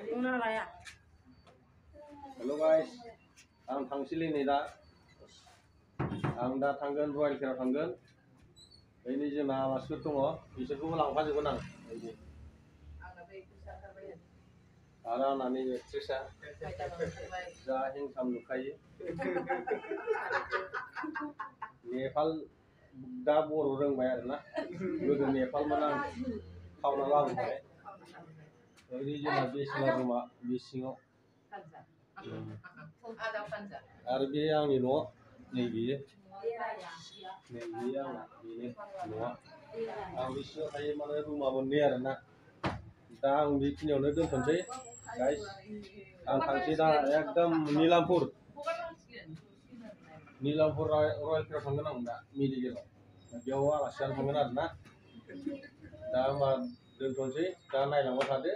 Hello guys, आं थांसिलै नै दा आं दा थांगोन रयेल केराव थांगोन बैनि जोंना आलासिफोर दङ बिसोरखौबो लांफाजोबगोन आं बैनि आरो आंना नैबे एक्ट्रेसआ जा हेन्डसाम नुखायो नेपाल दा बर' रोंबाय आरोना गोदो नेपालमोन आं खावना लाबोबाय बैनि जोंना बेचेलार रुमा बे सिङाव आरो बे आंनि न' नै बेयो आंना बेनो न'आ आं बे सिङाव थायो माने रुमा मोननै आरोना दा आं बेखिनियावनो दोनथ'नोसै गाइस आं थांसै दा एकदम निलामपुर रयेल केराव थांगोन आं दा मेडिकेलाव बेयाव आलासि जानो थांगोन आरोना दा होमबा दोनथ'नोसै दा नायलांबाय थादो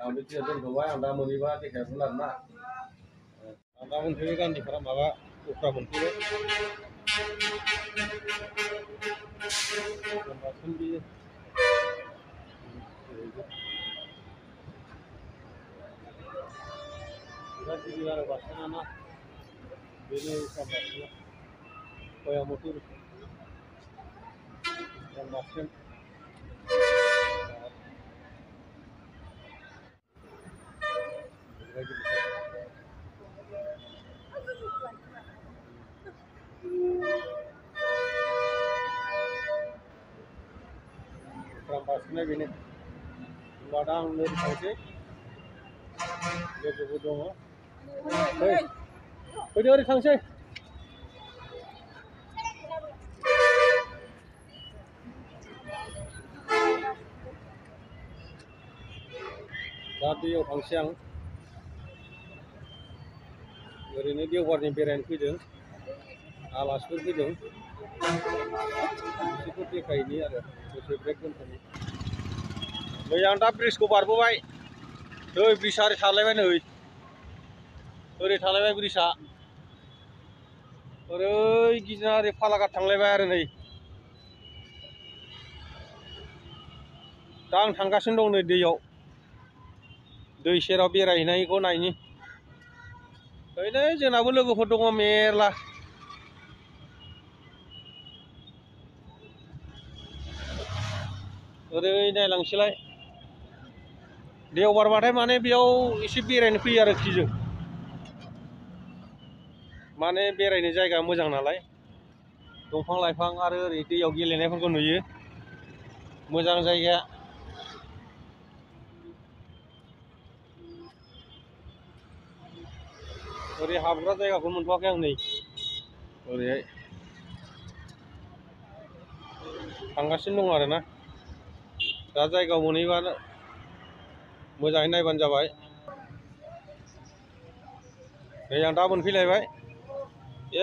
आं बेखिनियाव दोनथ'बाय आं दा मोनहैबा देखायहरगोन आरोना आं दा मोनफैबाय गान्धीपारा माबा उफ्रा मोनफैबाय बिराद गिदिर आरो बासस्टेन्डआना बेनो उफ्रा बासस्टेन्डआ कयामुटुर बासस्टेन्ड बासस्टेन्डआ बेनो होमबा दा आं ओरै थांसै लोगोबो दङ फैदो ओरै थांसै दा दैयाव थांसै आं ओरैनो देवबारनि बेरायनो फैदों आलासिफोर फैदों बिसोरखौ देखायनि आरो दसे ब्रेक दोनथ'नि नै आं दा ब्रिजखौ बारबोबाय नै ब्रिजआ ओरै थालायबाय नै ओरै थालायबाय ब्रिजआ ओरै गिदिंना ओरै फालाघाट थांलायबाय आरो नै दा आं थांगासिनो दं नै दैयाव दै सेराव बेरायहैनायखौ नायनि ओरैनो जोंनाबो लोगोफोर दङ मेरला ओरै नायलांसैलाय देवबारबाथाय माने बेयाव एसे बेरायनो फैयो आरोखि जों माने बेरायनो जायगा मोजां नालाय दंफां लाइफां आरो ओरै दैयाव गेलेनायफोरखौ नुयो मोजां जायगा ओरै हाबग्रा जायगाखौ मोनथ'वाखै आं नै ओरैहाय थांगासिनो दं आरोना दा जायगायाव मोनहैबा मोजाङै नायबानो जाबाय नै आं दा मोनफैलायबाय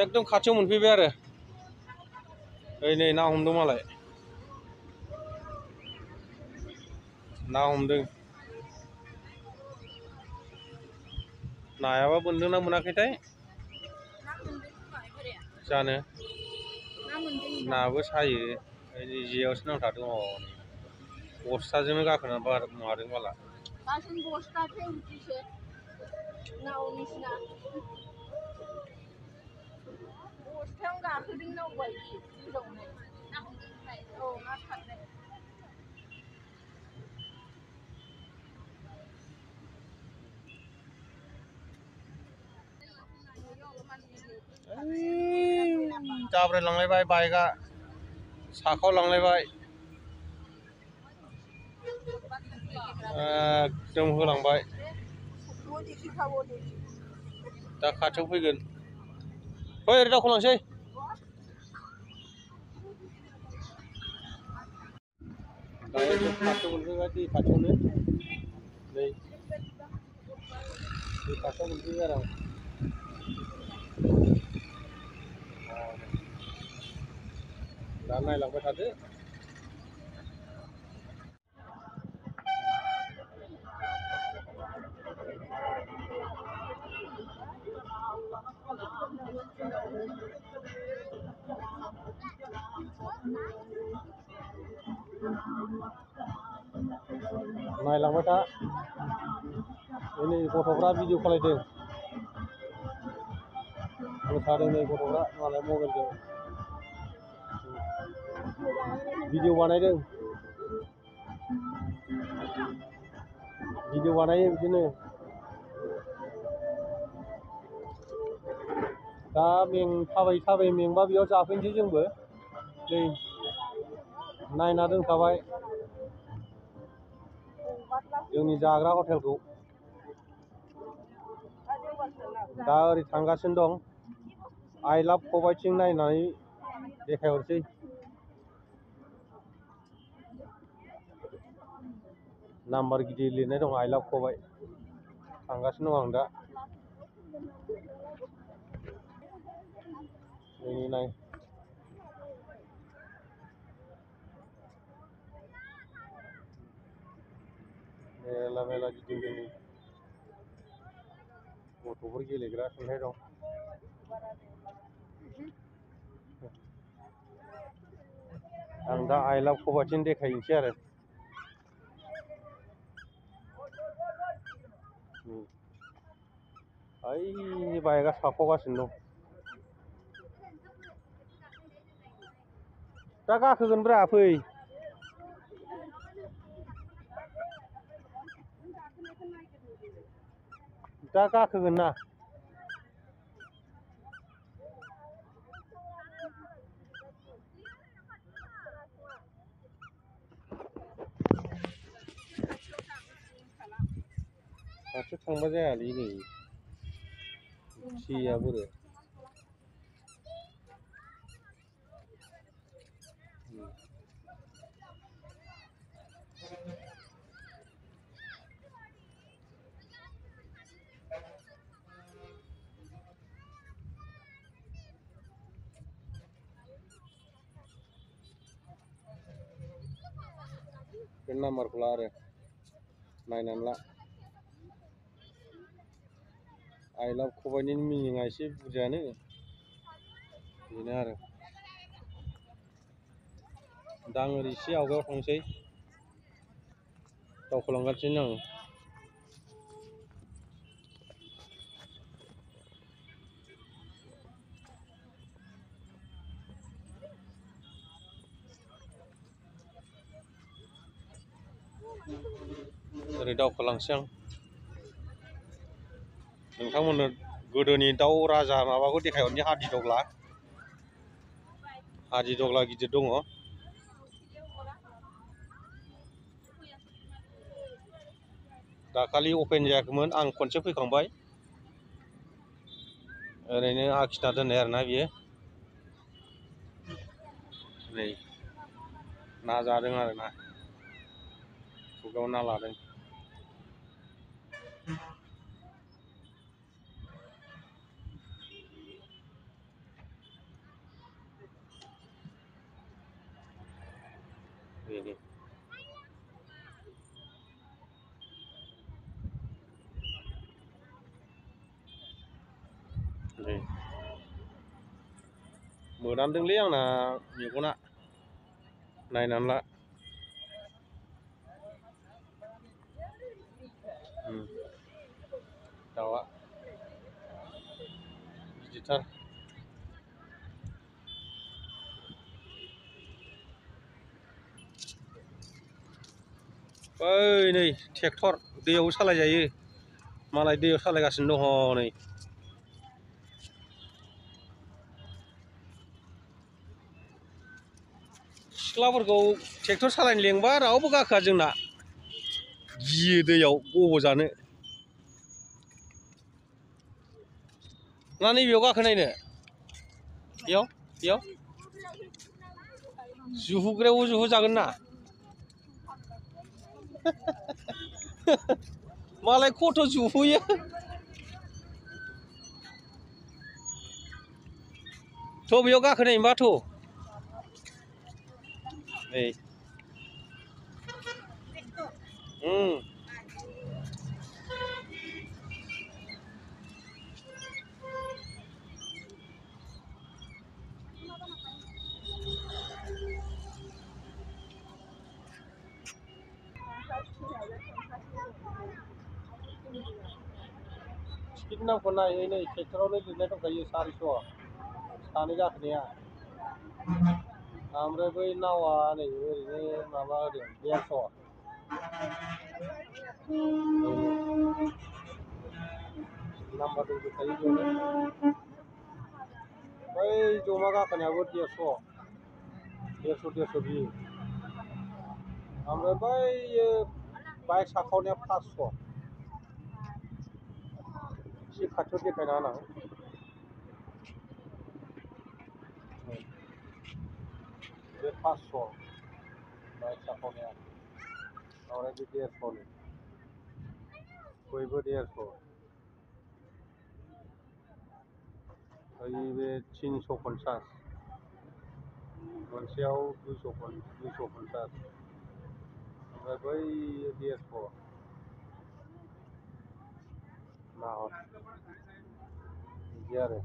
एकदम खाथियाव मोनफैबाय आरो ओइ नै ना हमदों मालाय ना हमदों नायाबा बोनदोंना मोनाखैथाय जानो नाबो सायो जेयावसो नांथादों बस्थाजोंनो गाखोना मादों बाला बस्थायावनो गाखोदों नाव बायदि गोजावनाय ना हमनो थाखाय औ ना सारनाय जाब्रायलांलायबाय बाइकआ साखाव लांलायबाय एकदम होलांबाय दा खाथियाव फैगोन फै ओरै दावखोलांसै दा एकदम खाथियाव मोनफैबाय दै खाथियावनो नै दै खाथियाव मोनफैबाय आरो आं दा नायलांबाय थादो नायलांबाय था ini gथ'फ्रा भिडिअ खालायदों मोसादों नै गथ'फ्रा मालाय मबाइलजों भिडिअ बानायदों भिडिअ बानायो बिदिनो दा थाबायै थाबायै मेंबा बेयाव जाफैनोसै जोंबो नै नायना दोनखाबाय जोंनि जाग्रा हटेलखौ दा ओरै थांगासिनो दं आइ लाभ खबाइथिं नायनानै देखायहरसै नाम्बार गिदिर लिरनाय दं आइ लाभ खबाइ थांगासिनो दं आं दा नाय मेला मेला गिदिंदों गथ'फोर गेलेग्रा खुंथाय दं आं दा आइ लाभ खबाइथिं देखायनोसै आरो ओइ बाइकआ साखावगासिनो दं दा गाखोगोनब्रा फै दा गाखोगोन ना खाथियाव थांबा जायालै नै सिया बोरो बे नाम्बारखौ ला आरो नायनानै ला आइ लाभ खबाइनि मिनिङा एसे बुरजायानो बेनो आरो दा आं ओरै एसे आवगायाव थांसै दावखोलांगासिनो आं ओरै दावखोलांसै आं नोंथांमोननो गोदोनि दाउ राजा माबाखौ देखायहरनि हादि दग्ला गिदिर दङ दाखालि अपेन जायाखैमोन आं खनसे फैखांबाय ओरैनो आखिना दोननाय आरोना बियो नै ना जादों आरोना खुगायाव ना लादों बेनो मोदानदोंलै आंना मेगना नायनानै ला दाउआ गिदिरथार ओइ नै ट्रेक्टर दैयाव सालायजायो मालाय दैयाव सालायगासिनो दङ नै सिख्लाफोरखौ ट्रेक्टर सालायनो लेंबा रावबो गाखोआ जोंना गियो दैयाव गब'जानो ना नैबेयाव गाखोनायनो बेयाव जुहुग्रायाव जुहुजागोन ना मालाय खथ' जुहुयो थ' बेयाव गाखोनाय होनबा थ' नै सिट नामखौ नायै नै ट्रेक्टरावनो लिरनाय दंखायो 400 सानै गाखोनाया ओमफ्राय बै नावा नै ओरैनो माबा होदों 150 नाम्बार दंजोबखायो बेयावनो बै जमा गाखोनायाबो 150 बियो ओमफ्राय बै बाइक साखावनाया 500 एसे खाथियाव देखायना होनां बे 500 बाइक साखावनाया ओमफ्राय बे 150 बयबो 150 ओइ बे 350 मोनसेयाव 250 ओमफ्राय बै 150 नाहर बिदि आरो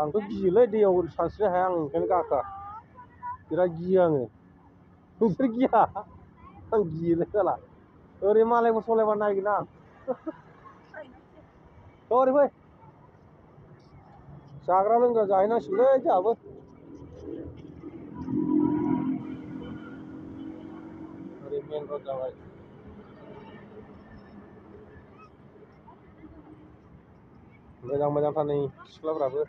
आंथ' गियोलै दैयाव सानस्रिनो हाया आं ओंखायनो गाखोआ बिराद गियो आङो नोंसोर गिया आं गियोलै साला ओरै मालायखौ सलायबा नायगोन आं ओरै फै जाग्रा लोंग्रा जाहैनांसिगोनलै जोंहाबो ओरै मेन रड जाबाय मोजांथार नै सिख्लाफ्राबो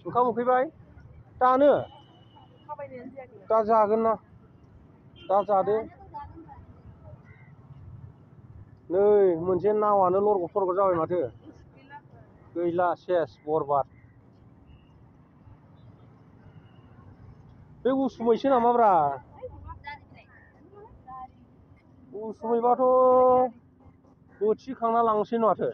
ओंखाम उखैबाय दानो दा जागोन ना दा जादो नै मोनसे नावानो लरग' थरग' जाबाय माथो गैला सेस बरबाद बे उसुमैसो नामाब्रा उसुमैबाथ' बोथिखांना लांसै माथो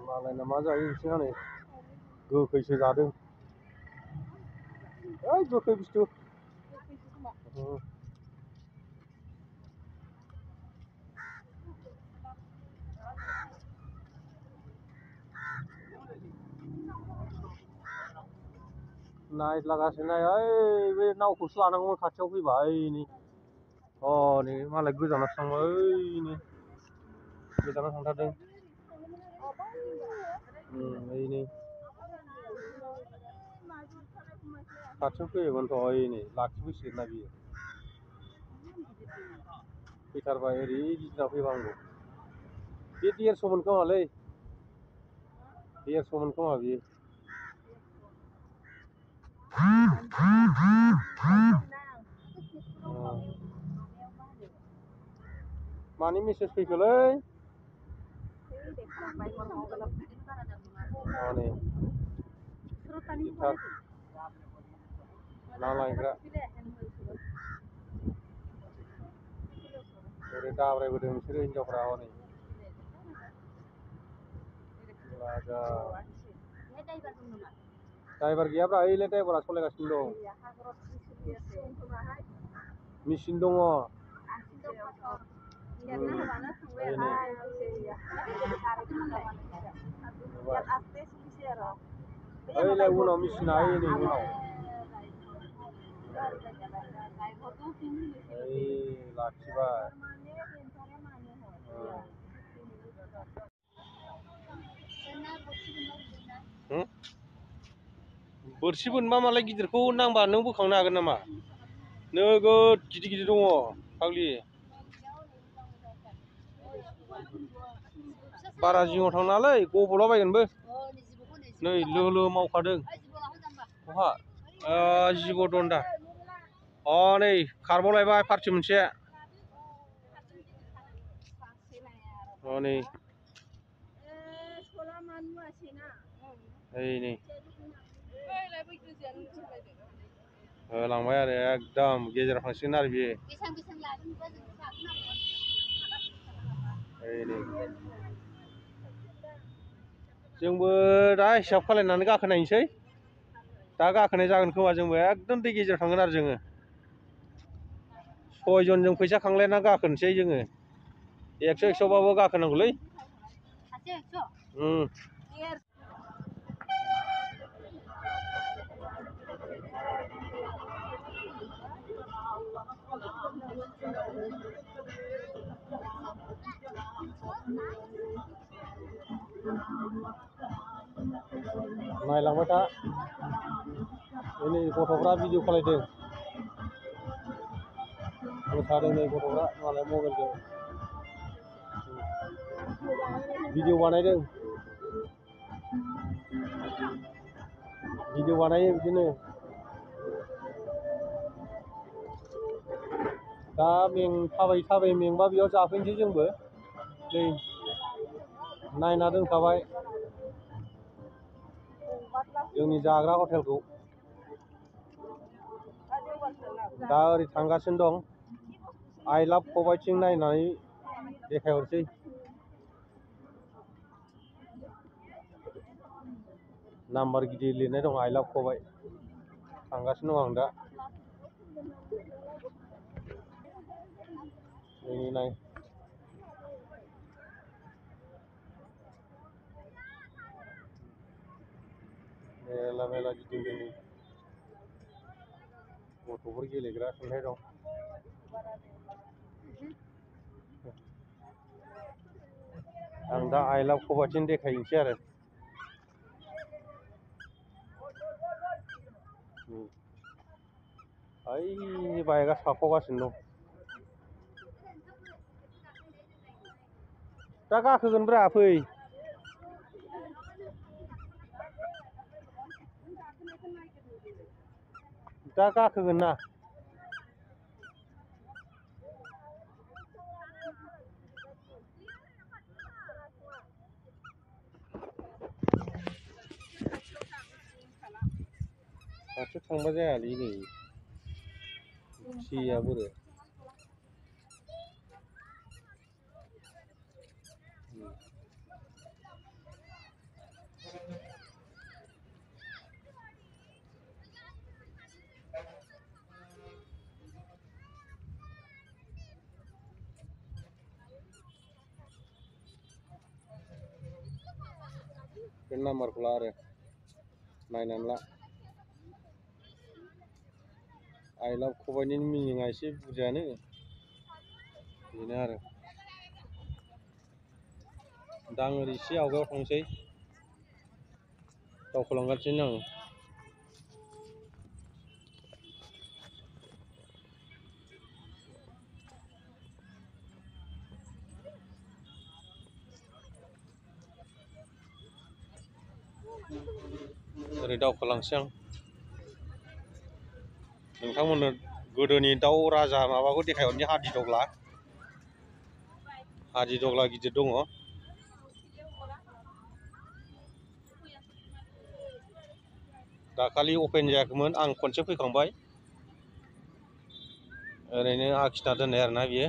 मालायना मा जायो बिसोर हनै गोखैसो जादों ओइ गोखै बुस्थु नायद्लागासिनो नाय ओइ बे नावखौसो लानांगौमोन खाथियाव फैबा ओइनि नै मालाय गोजानाव थांबाय ओइनि गोजानाव थांथारदों ओइनि खाथियाव फैयोमोनथ' ओइनै लाखिफैसिगोन ना बियो फैथारबाय ओरै गिदिंना फैबा हामगौ बे 150 मोन खोमालै 150 मोन खोमा बियो मानि मेसेज फैखोलै नै ना लायग्रा ओरै दाब्रायबोदों बिसोरो हिनजावफ्रा हनै ड्राइभार गैयाब्रा ओइलाय ड्राइभारा सालायगासिनो दं मेचिन दङ ओइलाय उनाव मेचिना ओइनै उनाव ओइ लाखिबाय बोरसि बोनबा मालाय गिदिरखौ नांबा नों बोखांनो हागोन नामा नोगोद गिदिर गिदिर दङ फाग्लि बारा जिङाव थांनाङालै गब'लाबायगोनबो नै लोहो लोहो मावखादों बहा जिबौ दन्दा नै खारबावलायबाय पार्टि मोनसे नै नै होलांबाय आरो एकदम गेजेराव थांसिगोन आरो बियो जोंबो दा हिसाब खालायनानै गाखोनायनोसै दा गाखोनाय जागोन खोमा जोंबो एकदम दै गेजेराव थांगोन आरो जोङो 6 जनजों फैसा खांलायना गाखोनोसै जोङो 100 बाबो गाखोनांगौलै नायलांबाय था नै गथ'फ्रा भिडिअ खालायदों मोसादों नै गथ'फ्रा मालाय मबाइलजों भिडिअ बानायदों भिडिअ बानायो बिदिनो दा थाबायै थाबायै मेंबा बेयाव जाफैनोसै जोंबो नै नायना दोनखाबाय जोंनि जाग्रा हटेलखौ दा ओरै थांगासिनो दं आइ लाभ खबाइथिं नायनानै देखायहरसै नाम्बार गिदिर लिरनाय दं आइ लाभ खबाइ थांगासिनो दं आं दा नाय मेला मेला गिदिंदों गथ'फोर गेलेग्रा खुंथाय दं आं दा आइ लाभ खबाइथिं देखायनोसै आरो ओइ बाइकआ साखावगासिनो दं दा गाखोगोनब्रा फै दा गाखोगोन ना खाथियाव थांबा जायालै नै सिया बोरो बे नाम्बारखौ ला आरो नायनानै ला आइ लाभ खबाइनि मिनिङा एसे बुरजायानो बेनो आरो दा आं ओरै एसे आवगायाव थांसै दावखोलांगासिनो आं ओरै दावखोलांसै आं नोंथांमोननो गोदोनि दाउ राजा माबाखौ देखायहरनि हादि दग्ला गिदिर दङ दाखालि अपेन जायाखैमोन आं खनसे फैखांबाय ओरैनो आखिना दोननाय आरोना बियो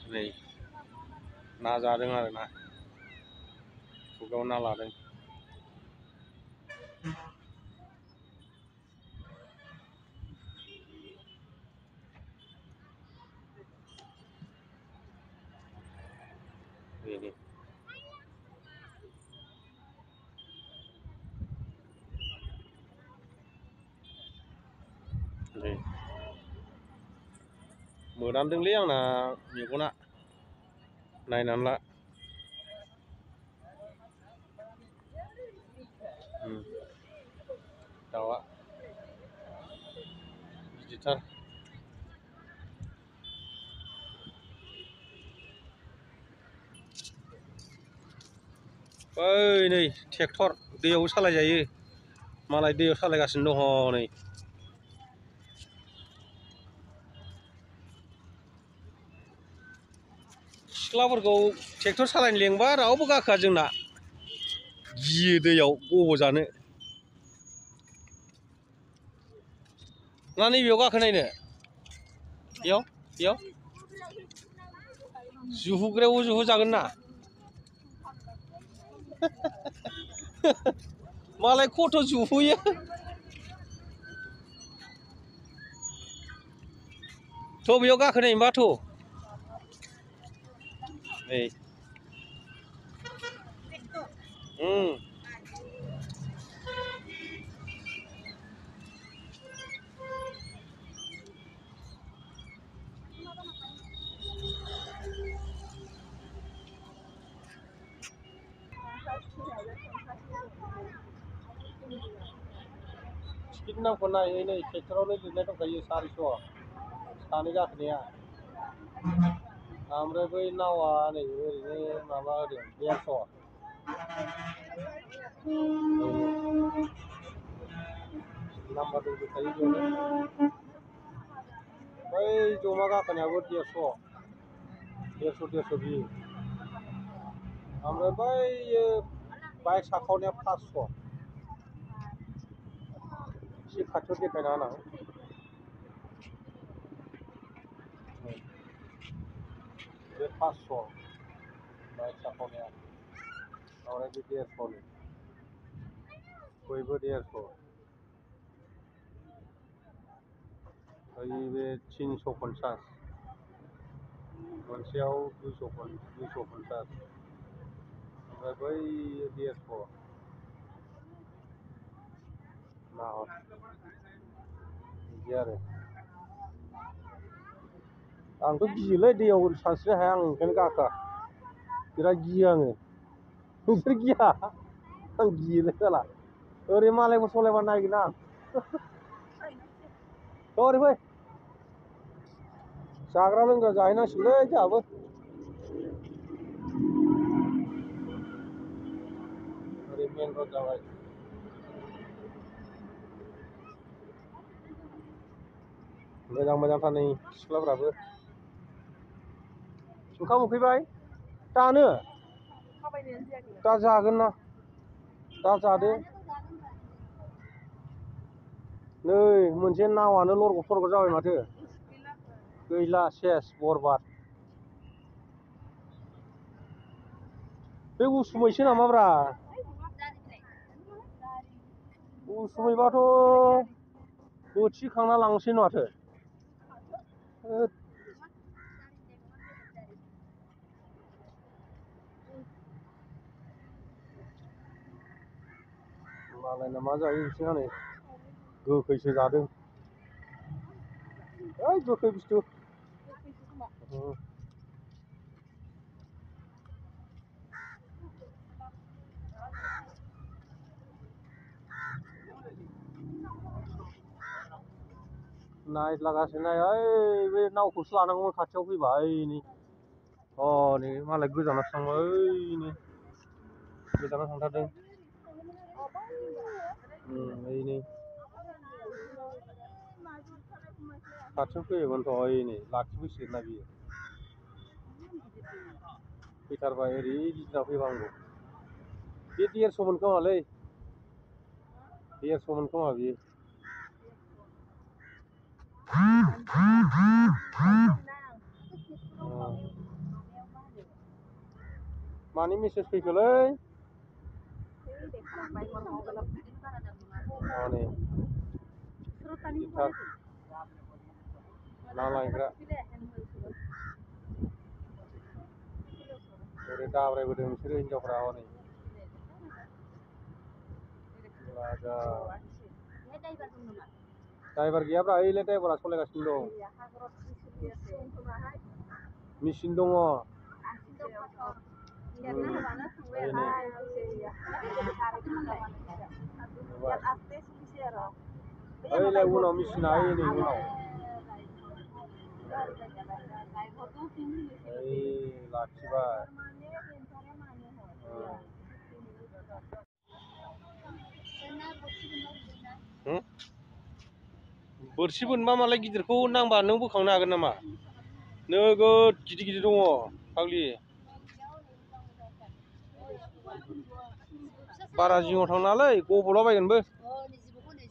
नै ना जादों आरोना खुगायाव ना लादों बेनो मोदानदोंलै आंना मेगना नायनानै ला दाउआ गिदिरथार ओइ नै ट्रेक्टर दैयाव सालायजायो मालाय दैयाव सालायगासिनो दङ नै सिख्लाफोरखौ ट्रेक्टर सालायनो लेंबा रावबो गाखोआ जोंना गियो दैयाव गब'जानो ना नैबेयाव गाखोनायनो बेयाव जुहुग्रायाव जुहुजागोन ना मालाय खथ' जुहुयो थ' बेयाव गाखोनाय मोनबा थ' नै स्पिड नामखौ नायै नै ट्रेक्टरावनो लिरनाय दंखायो 400 सानै गाखोनाया ओमफ्राय बै नावा नै ओरैनो माबा होदों 150 नाम्बार दंजोबखायो बेयावनो बै जमा गाखोनायाबो 150 बियो ओमफ्राय बै बाइक साखावनाया 500 एसे खाथियाव देखायना होनांगौ बे 500 बाइक साखावनाया ओमफ्राय बे 150 बयबो 150 ओइ बे 350 मोनसेयाव 250 ओमफ्राय बै 150 नाहर बिदि आरो आंथ' गियोलै दैयाव सानस्रिनो हाया आं ओंखायनो गाखोआ बिराद गियो आङो नोंसोर गिया आं गियोलै साला ओरै मालायफोर सलायबा नायगोन आं ओरै फै जाग्रा लोंग्रा जाहैनांसिगोनलै जोंहाबो ओरै मेन रड जाबाय मोजांथार नै सिख्लाफ्राबो ओंखाम उखैबाय दानो दा जागोन ना दा जादो नै मोनसे नावानो लरग' थरग' जाबाय माथो गैला सेस बरबाद बे उसुमैसो नामाब्रा उसुमैबाथ' बोथिखांना लांसै माथो मालायना मा जायो बिसोर हनै गोखैसो जादों ओइ गोखै बुस्थु नायलागासिनो नाय ओइ बे नावखौसो लानांगौमोन खाथियाव फैबा ओइनि नै मालाय गोजानाव थांबाय ओइनि गोजानाव थांथारदों ओइनि खाथियाव फैयोमोनथ' ओइनै लाखिफैसिगोन ना बियो फैथारबाय ओरै गिदिंना फैबा हामगौ बे 150 मोन खोमालै 150 मोन खोमा बियो मानि मेसेज फैखोलै नै ना लायग्रा ओरै दाब्रायबोदों बिसोरो हिनजावफ्रा हनै ड्राइभार गैयाब्रा ओइलाय ड्राइभारा सालायगासिनो दं मेचिन दङ ओइलाय उनाव मेचिना ओइनै उनाव ओइ लाखिबाय बोरसि बोनबा मालाय गिदिरखौ नांबा नों बोखांनो हागोन नामा नोगोद गिदिर गिदिर दङ फाग्लि बारा जिङाव थांनाङालै गब'लाबायगोनबो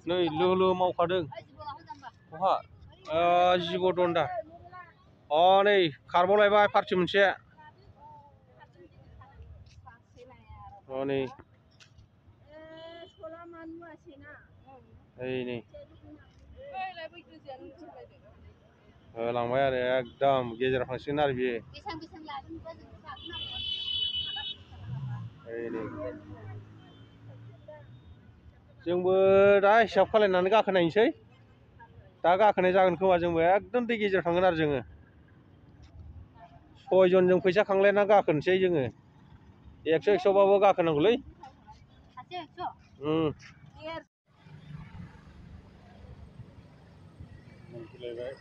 नै लोलो मावखादों बहा जिबौ दन्दा नै खारबावलायबाय पार्टि मोनसे नै नै होलांबाय आरो एकदम गेजेराव थांसिगोन आरो बियो जोंबो दा हिसाब खालायनानै गाखोनायनोसै दा गाखोनाय जागोन खोमा जोंबो एकदम दै गेजेराव थांगोन आरो जोङो 6 जनजों फैसा खांलायना गाखोनोसै जोङो 100 बाबो गाखोनांगौलै फैलायबाय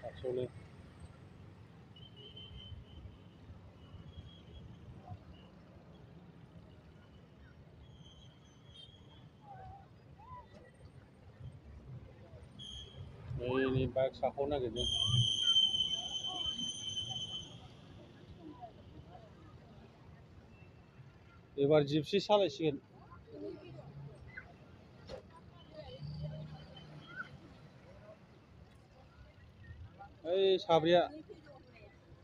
800नो नै बाइक साखावनो नागिरदों एबार जिपसि सालायसिगोन ओइ साब्रैया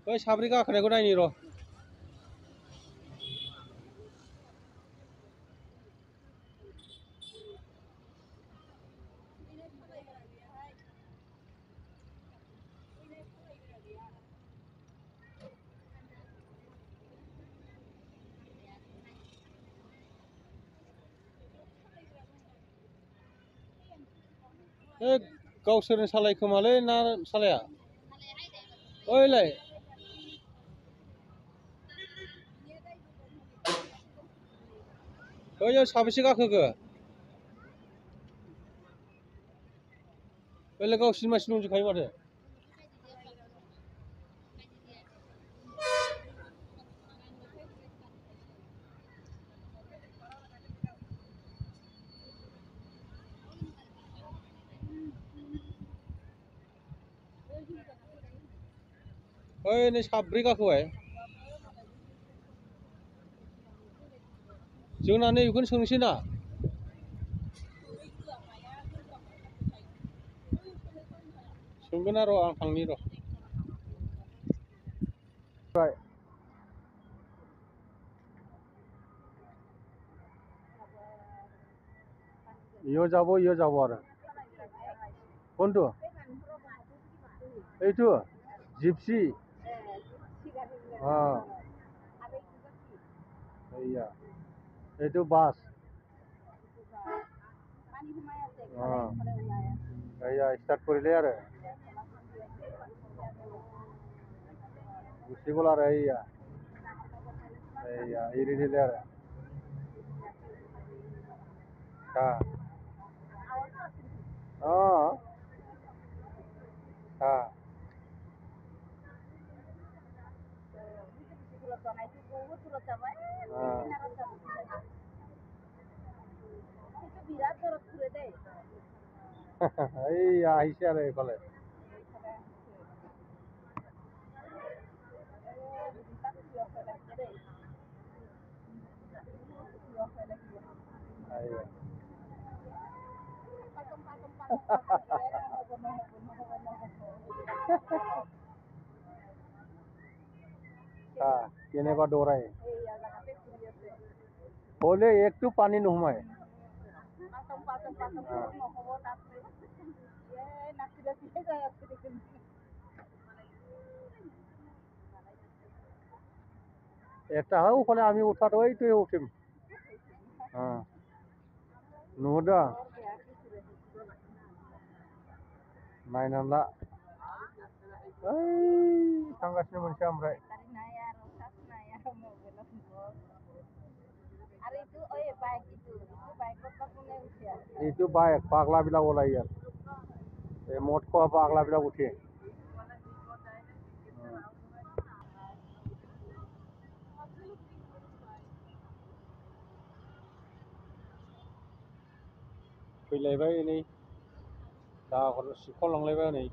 बै साब्रै गाखोनायखौ नायनि र' गावसोरनो सालायखोमालै ना सालाया ओइलाय ओइयाव साबेसे गाखोखो ओइलाय गावसिनि मानसि दंजोबखायो माथो ओइ नै साब्रै गाखोबाय जोंना नैबेखौनो सोंसै ना सोंगोन र' आं थांनि र' इयो যাব आरो কোনটো এইটো জিপসি এইয়া এইটো বাস এইয়া স্টাर्ट কৰিলে আৰু গুচি গ'ল আৰু এইয়া এৰি দিলে আৰু এইয়া আহিছে আৰু এইফালে কেনেকুৱা দৌৰাই হ'লে একটু পানী নোসোমায় একটা হয় ওখানে আমি উঠাতো এইটুয়ে উঠিম নুহুদা नायनांला थांगासिनो मोनसे ओमफ्राय itu baik পাগলা বিলাক ওলাই ইয়াত এই মদ খোৱা পাগলা বিলাক উঠে फैलायबाय नै दाहर सिख'लांलायबाय नै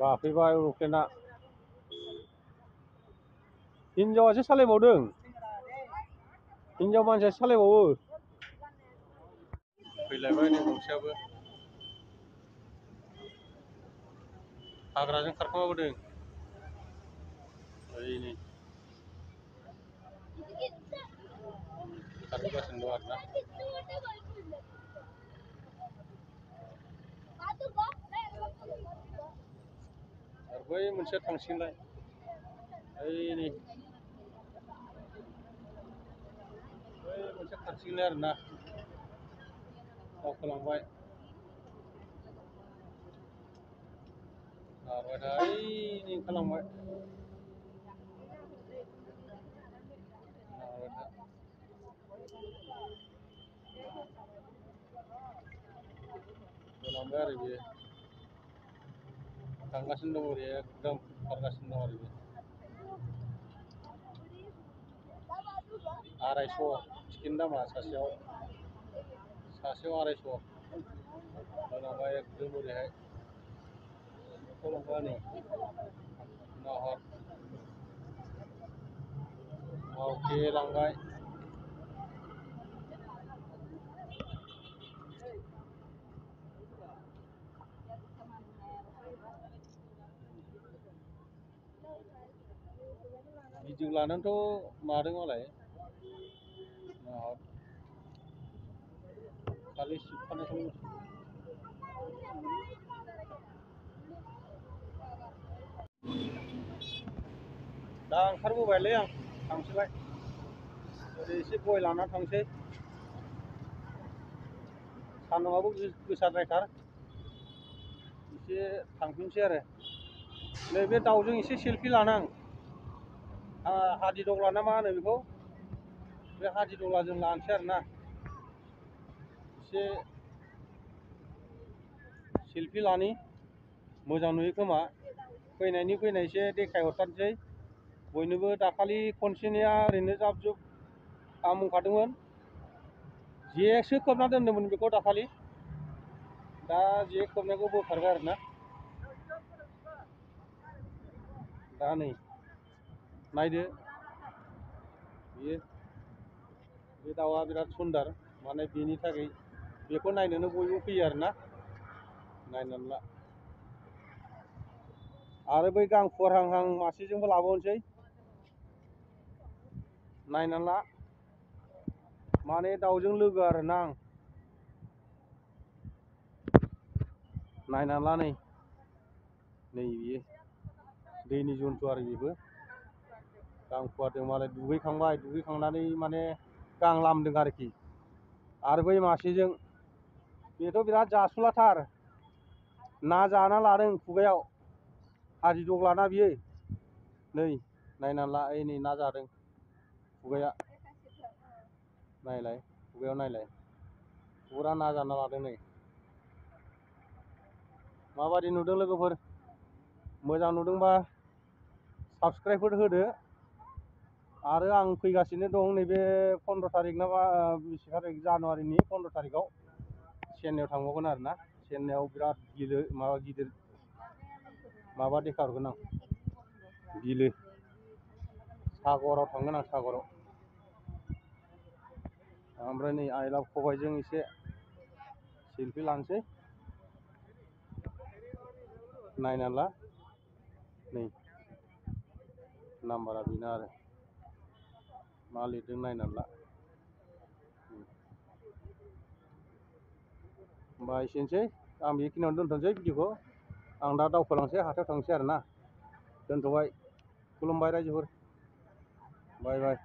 बाफैबाय उरुप्लेना हिनजावासो सालायबावदों हिन्जाव मानसिया सालायबावो फैलायबाय नै गंसेयाबो हाग्राजों खारखोमाबोदों ओरै नै खारबोगासिनो दं आरोना आरो बै मोनसेया थांसिगोनलाय ओइ नै बै मोनसे खारसिगोनलाय आरोना दावखोलांबाय खारबाय था ओइ नै ओंखारलांबाय होलांबाय आरो बियो थांगासिनो दं ओरै एकदम खारगासिनो दं आरो बियो 250 टिकेटनि दामा सासेयाव 250 होलांबाय एकदम ओरैहाय होलांबाय नै नाहर आवथेलांबाय भिडिअ लानोथ' मादों मालाय नाहर खालि सिबखानायखौल' दा ओंखारबोबायलै आं थांसैलाय ओरै एसे गय लाना थांसै सान्दुंआबो गोसाद्रायथार एसे थांफिनसै आरो नैबे दाउजों एसे सेलफि लानो आं हादिदग्ला ना मा होनो बेखौ बे हादिदग्लाजों लानोसै आरोना एसे सेलफि लानि मोजां नुयो खोमा फैनायनि एसे देखायहरथारनोसै बयनोबो दाखालि खनसेनिया ओरैनो जाब जुब आं बुंखादोंमोन जेसो खोबना दोन्दोंमोन बेखौ दाखालि दा जे खोबनायखौ बोखारबाय आरोना दा नै नायदो बियो बे दाउआ बिराद सुन्दर माने बेनि थाखाय बेखौ नायनोनो बयबो फैयो आरोना नायनानै ला आरो बै गां फुवारहांहां मासेजोंबो लाबावनोसै नायनानै ला माने दाउजों लोगो आरोना आं नायनानै ला नै बियो दैनि जन्थु आरो बेबो गां फुवारदों मालाय दुगैखांनानै माने गां लामदों आरोखि आरो बै मासेजों बेथ' बिराद जासुलाथार ना जाना लादों खुगायाव हादिदग्लाना बियो नै नायनानै ला ओइ नै ना जादों खुगाया नायलाय खुगायाव नायलाय फुरा ना जाना लादों नै माबादि नुदों लोगोफोर मोजां नुदोंबा साबस्क्राइबफोर होदो आरो आं फैगासिनो दं नैबे 15 तारिख ना बेसे तारिख जानुवारिनि 15 तारिखआव चेन्नाइआव थांबावगोन आरोना चेन्नाइआव बिराद गिदिर माबा देखायहरगोन आं बिलो सागराव थांगोन आं सागराव ओमफ्राय नै आइ लाभ खबाइजों एसे सेलफि लानोसै नायनानै ला नै नाम्बारा बेनो आरो मा लिरदों नायनानै ला होमबा एसेनोसै आं बेखिनियावनो दोनथ'नोसै भिडिअखौ आं दा दावखोलांसै हाथायाव थांसै आरोना दोनथ'बाय खुलुमबाय रायजोफोर बाय बाय